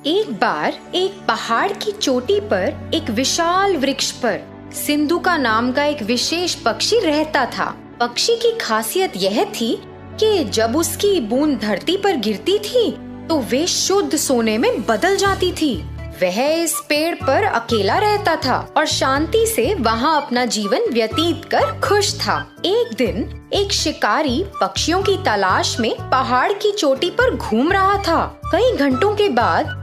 एक बार एक पहाड़ की चोटी पर एक विशाल वृक्ष पर सिंधु का नाम का एक विशेष पक्षी रहता था। पक्षी की खासियत यह थी कि जब उसकी बूंद धरती पर गिरती थी तो वे शुद्ध सोने में बदल जाती थी। वह इस पेड़ पर अकेला रहता था और शांति से वहाँ अपना जीवन व्यतीत कर खुश था। एक दिन एक शिकारी पक्षियों की तलाश में पहाड़ की चोटी पर घूम रहा था। कई घंटों के बाद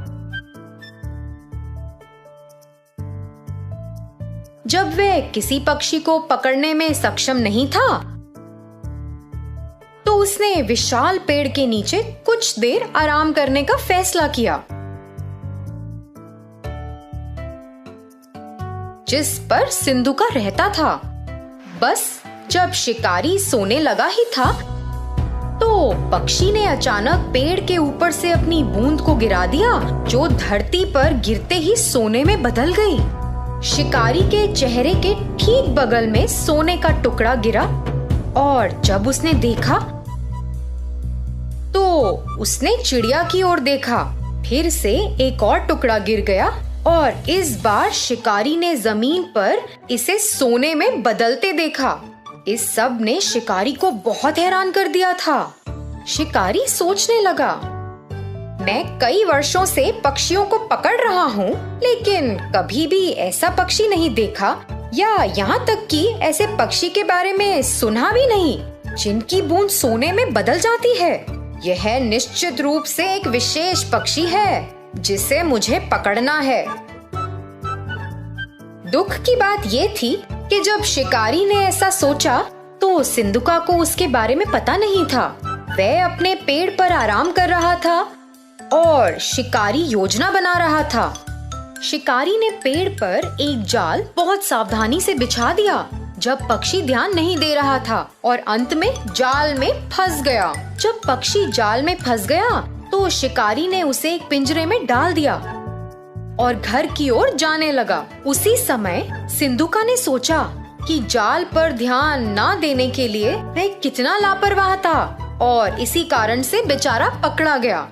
जब वह किसी पक्षी को पकड़ने में सक्षम नहीं था तो उसने विशाल पेड़ के नीचे कुछ देर आराम करने का फैसला किया, जिस पर सिंधु का रहता था। बस जब शिकारी सोने लगा ही था तो पक्षी ने अचानक पेड़ के ऊपर से अपनी बूंद को गिरा दिया, जो धरती पर गिरते ही सोने में बदल गई। शिकारी के चेहरे के ठीक बगल में सोने का टुकड़ा गिरा और जब उसने देखा तो उसने चिड़िया की ओर देखा। फिर से एक और टुकड़ा गिर गया और इस बार शिकारी ने जमीन पर इसे सोने में बदलते देखा। इस सब ने शिकारी को बहुत हैरान कर दिया था। शिकारी सोचने लगा, मैं कई वर्षों से पक्षियों को पकड़ रहा हूँ, लेकिन कभी भी ऐसा पक्षी नहीं देखा या यहाँ तक कि ऐसे पक्षी के बारे में सुना भी नहीं जिनकी बूंद सोने में बदल जाती है। यह निश्चित रूप से एक विशेष पक्षी है जिसे मुझे पकड़ना है। दुख की बात ये थी कि जब शिकारी ने ऐसा सोचा तो सिंधुका को उसके बारे में पता नहीं था। वह अपने पेड़ पर आराम कर रहा था और शिकारी योजना बना रहा था। शिकारी ने पेड़ पर एक जाल बहुत सावधानी से बिछा दिया जब पक्षी ध्यान नहीं दे रहा था और अंत में जाल में फंस गया। जब पक्षी जाल में फंस गया तो शिकारी ने उसे एक पिंजरे में डाल दिया और घर की ओर जाने लगा। उसी समय सिंधुका ने सोचा कि जाल पर ध्यान न देने के लिए वह कितना लापरवाह था और इसी कारण से बेचारा पकड़ा गया।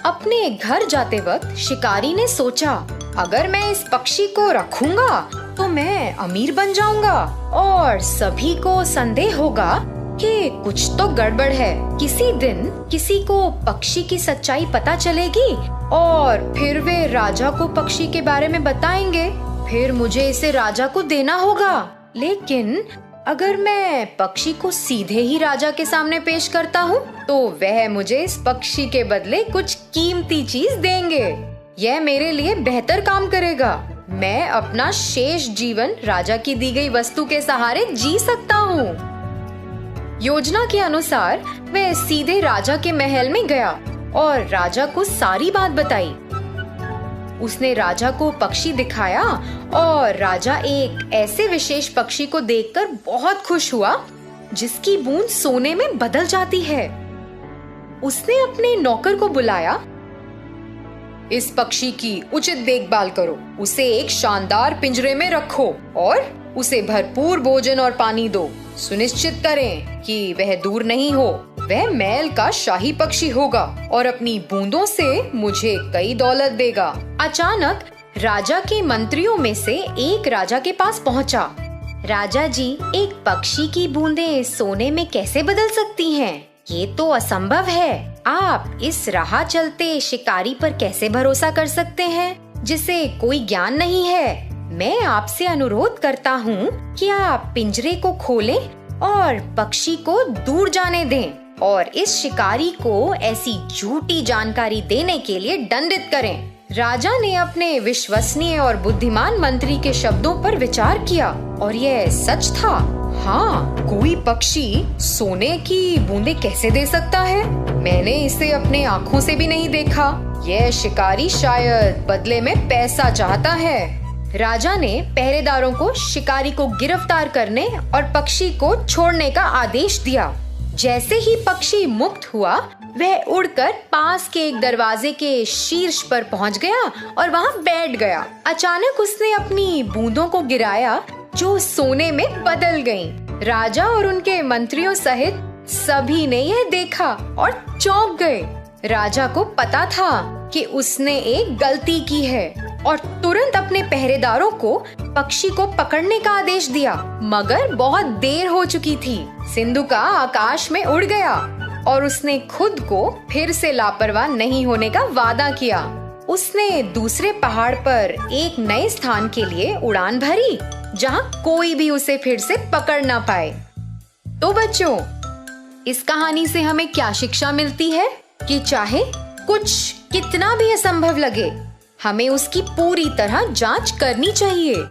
अपने घर जाते वक्त शिकारी ने सोचा, अगर मैं इस पक्षी को रखूंगा तो मैं अमीर बन जाऊंगा और सभी को संदेह होगा कि कुछ तो गड़बड़ है। किसी दिन किसी को पक्षी की सच्चाई पता चलेगी और फिर वे राजा को पक्षी के बारे में बताएंगे। फिर मुझे इसे राजा को देना होगा। लेकिन अगर मैं पक्षी को सीधे ही राजा के सामने पेश करता हूँ तो वह मुझे इस पक्षी के बदले कुछ कीमती चीज देंगे। यह मेरे लिए बेहतर काम करेगा। मैं अपना शेष जीवन राजा की दी गई वस्तु के सहारे जी सकता हूँ। योजना के अनुसार वह सीधे राजा के महल में गया और राजा को सारी बात बताई। उसने राजा को पक्षी दिखाया और राजा एक ऐसे विशेष पक्षी को देखकर बहुत खुश हुआ जिसकी बूंद सोने में बदल जाती है। उसने अपने नौकर को बुलाया, इस पक्षी की उचित देखभाल करो, उसे एक शानदार पिंजरे में रखो और उसे भरपूर भोजन और पानी दो। सुनिश्चित करें कि वह दूर नहीं हो। वह महल का शाही पक्षी होगा और अपनी बूंदों से मुझे कई दौलत देगा। अचानक राजा के मंत्रियों में से एक राजा के पास पहुंचा। राजा जी, एक पक्षी की बूंदें सोने में कैसे बदल सकती हैं? ये तो असंभव है। आप इस राह चलते शिकारी पर कैसे भरोसा कर सकते हैं जिसे कोई ज्ञान नहीं है? मैं आपसे अनुरोध करता हूँ कि आप पिंजरे को खोलें और पक्षी को दूर जाने दें और इस शिकारी को ऐसी झूठी जानकारी देने के लिए दंडित करें। राजा ने अपने विश्वसनीय और बुद्धिमान मंत्री के शब्दों पर विचार किया और यह सच था। हाँ, कोई पक्षी सोने की बूंदें कैसे दे सकता है? मैंने इसे अपने आँखों से भी नहीं देखा। यह शिकारी शायद बदले में पैसा चाहता है। राजा ने पहरेदारों को शिकारी को गिरफ्तार करने और पक्षी को छोड़ने का आदेश दिया। जैसे ही पक्षी मुक्त हुआ, वह उड़कर पास के एक दरवाजे के शीर्ष पर पहुंच गया और वहां बैठ गया। अचानक उसने अपनी बूंदों को गिराया जो सोने में बदल गईं। राजा और उनके मंत्रियों सहित सभी ने यह देखा और चौंक गए। राजा को पता था कि उसने एक गलती की है और तुरंत अपने पहरेदारों को पक्षी को पकड़ने का आदेश दिया, मगर बहुत देर हो चुकी थी। सिंधुका आकाश में उड़ गया और उसने खुद को फिर से लापरवाह नहीं होने का वादा किया। उसने दूसरे पहाड़ पर एक नए स्थान के लिए उड़ान भरी, जहाँ कोई भी उसे फिर से पकड़ ना पाए। तो बच्चों, इस कहानी से हमें क्या शिक्षा मिलती है कि चाहे कुछ कितना भी असंभव लगे, हमें उसकी पूरी तरह जांच करनी चाहिए।